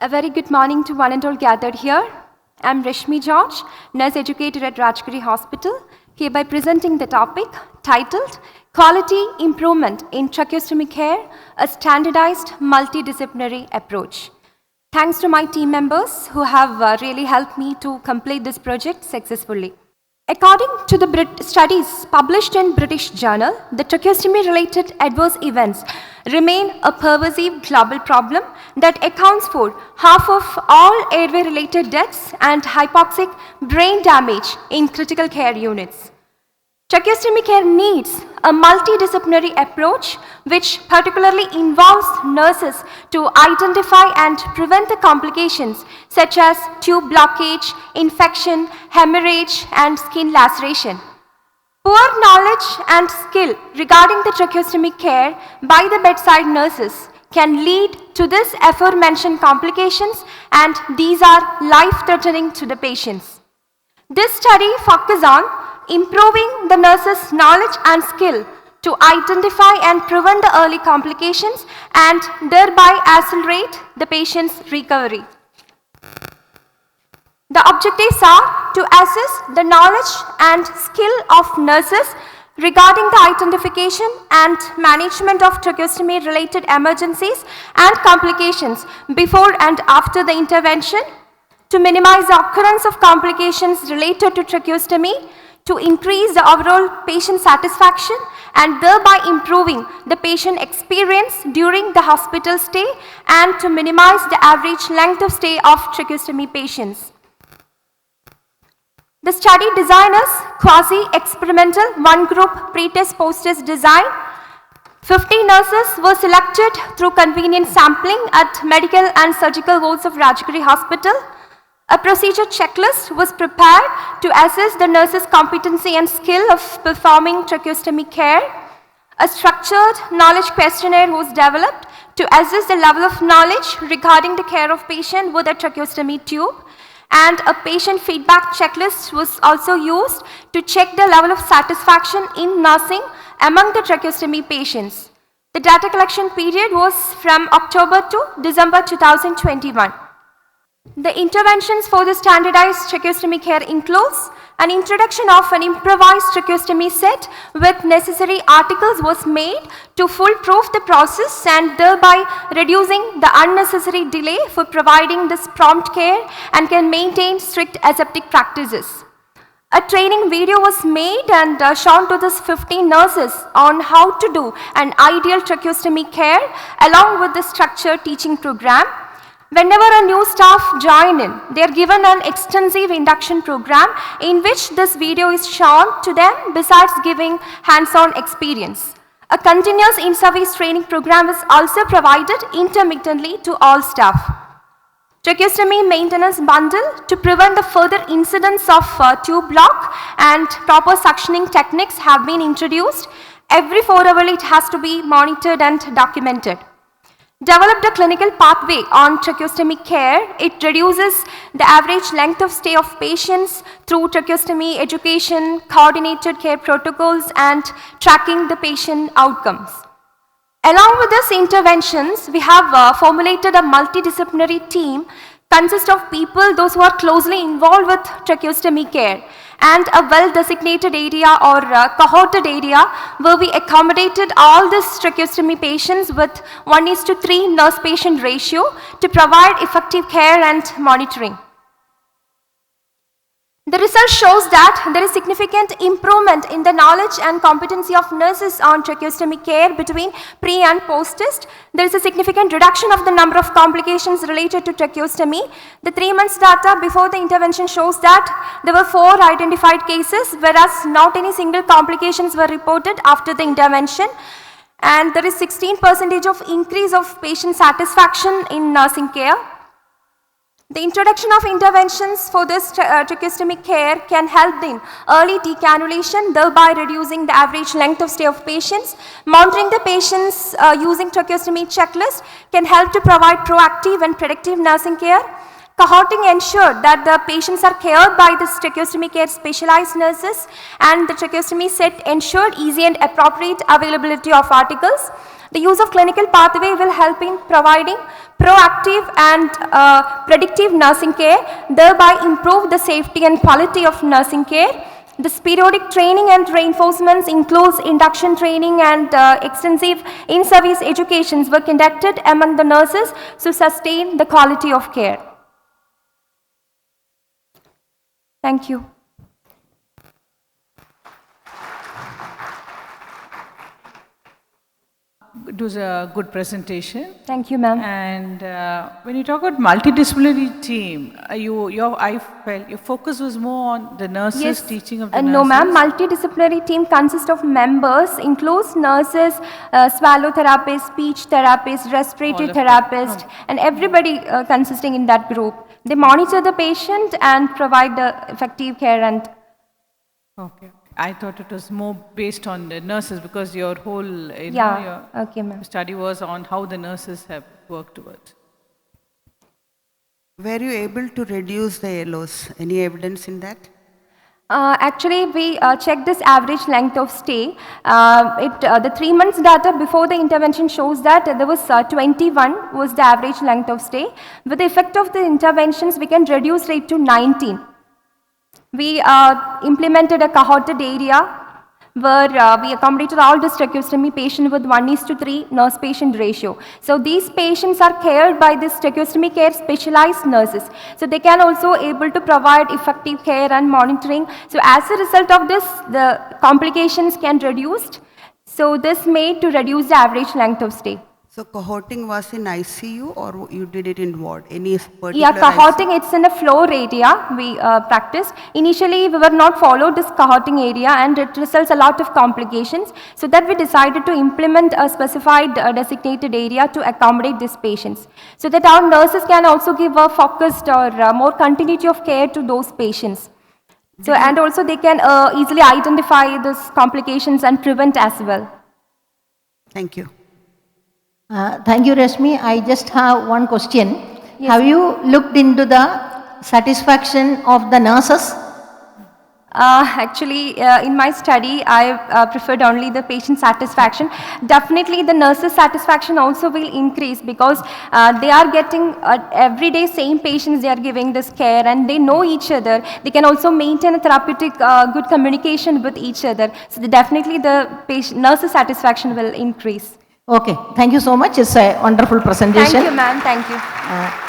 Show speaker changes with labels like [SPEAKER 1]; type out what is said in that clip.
[SPEAKER 1] A very good morning to one and all gathered here. I am Reshmi George, nurse educator at Rajgiri Hospital, hereby presenting the topic titled Quality Improvement in Tracheostomy Care, a Standardized Multidisciplinary Approach. Thanks to my team members who have really helped me to complete this project successfully. According to the studies published in British Journal, the tracheostomy-related adverse events remain a pervasive global problem that accounts for half of all airway-related deaths and hypoxic brain damage in critical care units. Tracheostomy care needs a multidisciplinary approach which particularly involves nurses to identify and prevent the complications such as tube blockage, infection, hemorrhage, and skin laceration. Poor knowledge and skill regarding the tracheostomy care by the bedside nurses can lead to this aforementioned complications, and these are life-threatening to the patients. This study focuses on improving the nurses' knowledge and skill to identify and prevent the early complications and thereby accelerate the patient's recovery. The objectives are to assess the knowledge and skill of nurses regarding the identification and management of tracheostomy-related emergencies and complications before and after the intervention, to minimize the occurrence of complications related to tracheostomy, to increase the overall patient satisfaction and thereby improving the patient experience during the hospital stay, and to minimize the average length of stay of tracheostomy patients. The study design is quasi-experimental, one-group pretest post-test design. 50 nurses were selected through convenient sampling at medical and surgical wards of Rajgiri Hospital. A procedure checklist was prepared to assess the nurse's competency and skill of performing tracheostomy care. A structured knowledge questionnaire was developed to assess the level of knowledge regarding the care of patient with a tracheostomy tube. And a patient feedback checklist was also used to check the level of satisfaction in nursing among the tracheostomy patients. The data collection period was from October to December 2021. The interventions for the standardized tracheostomy care includes an introduction of an improvised tracheostomy set with necessary articles was made to foolproof the process and thereby reducing the unnecessary delay for providing this prompt care and can maintain strict aseptic practices. A training video was made and shown to these 15 nurses on how to do an ideal tracheostomy care along with the structured teaching program. Whenever a new staff join in, they are given an extensive induction program in which this video is shown to them besides giving hands-on experience. A continuous in-service training program is also provided intermittently to all staff. Tracheostomy maintenance bundle to prevent the further incidence of tube block and proper suctioning techniques have been introduced. Every 4 hours it has to be monitored and documented. Developed a clinical pathway on tracheostomy care. It reduces the average length of stay of patients through tracheostomy education, coordinated care protocols, and tracking the patient outcomes. Along with these interventions, we have formulated a multidisciplinary team consist of people, those who are closely involved with tracheostomy care, and a well-designated area or cohorted area where we accommodated all these tracheostomy patients with 1:3 nurse-patient ratio to provide effective care and monitoring. The result shows that there is significant improvement in the knowledge and competency of nurses on tracheostomy care between pre and post-test. There is a significant reduction of the number of complications related to tracheostomy. The 3 months data before the intervention shows that there were 4 identified cases, whereas not any single complications were reported after the intervention. And there is 16% of increase of patient satisfaction in nursing care. The introduction of interventions for this tracheostomy care can help in early decannulation, thereby reducing the average length of stay of patients. Monitoring the patients using tracheostomy checklist can help to provide proactive and predictive nursing care. Cohorting ensured that the patients are cared by the tracheostomy care specialized nurses, and the tracheostomy set ensured easy and appropriate availability of articles. The use of clinical pathway will help in providing proactive and predictive nursing care, thereby improve the safety and quality of nursing care. This periodic training and reinforcements includes induction training and extensive in-service educations were conducted among the nurses to sustain the quality of care. Thank you.
[SPEAKER 2] It was a good presentation.
[SPEAKER 1] Thank you, ma'am.
[SPEAKER 2] And when you talk about multidisciplinary team, I felt your focus was more on the nurses, teaching of the nurses.
[SPEAKER 1] No, ma'am. Multidisciplinary team consists of members, includes nurses, swallow therapists, speech therapists, respiratory therapists, and everybody consisting in that group. They monitor the patient and provide the effective care and.
[SPEAKER 2] Okay. I thought it was more based on the nurses because your whole
[SPEAKER 1] okay, ma'am.
[SPEAKER 2] study was on how the nurses have worked towards.
[SPEAKER 3] Were you able to reduce the LOs? Any evidence in that?
[SPEAKER 1] Actually, we checked this average length of stay. The 3 months data before the intervention shows that there was 21 was the average length of stay. With the effect of the interventions, we can reduce it to 19. We implemented a cohorted area where we accommodated all the tracheostomy patients with 1:3 nurse-patient ratio. So these patients are cared by this tracheostomy care specialized nurses. So they can also able to provide effective care and monitoring. So as a result of this, the complications can reduced. So this made to reduce the average length of stay.
[SPEAKER 3] So cohorting was in ICU or you did it in ward? Any particular?
[SPEAKER 1] Yeah, cohorting, it's in a floor area we practiced. Initially, we were not followed this cohorting area and it results a lot of complications. So that we decided to implement a specified designated area to accommodate these patients. So that our nurses can also give a focused or more continuity of care to those patients. So and also they can easily identify these complications and prevent as well.
[SPEAKER 3] Thank you.
[SPEAKER 4] Thank you, Reshmi. I just have one question.
[SPEAKER 1] Yes.
[SPEAKER 4] Have you looked into the satisfaction of the nurses?
[SPEAKER 1] Actually, in my study, I preferred only the patient satisfaction. Definitely, the nurses' satisfaction also will increase because they are getting everyday same patients they are giving this care and they know each other. They can also maintain a therapeutic good communication with each other. So definitely the nurses' satisfaction will increase.
[SPEAKER 4] Okay, thank you so much. It's a wonderful presentation.
[SPEAKER 1] Thank you, ma'am. Thank you.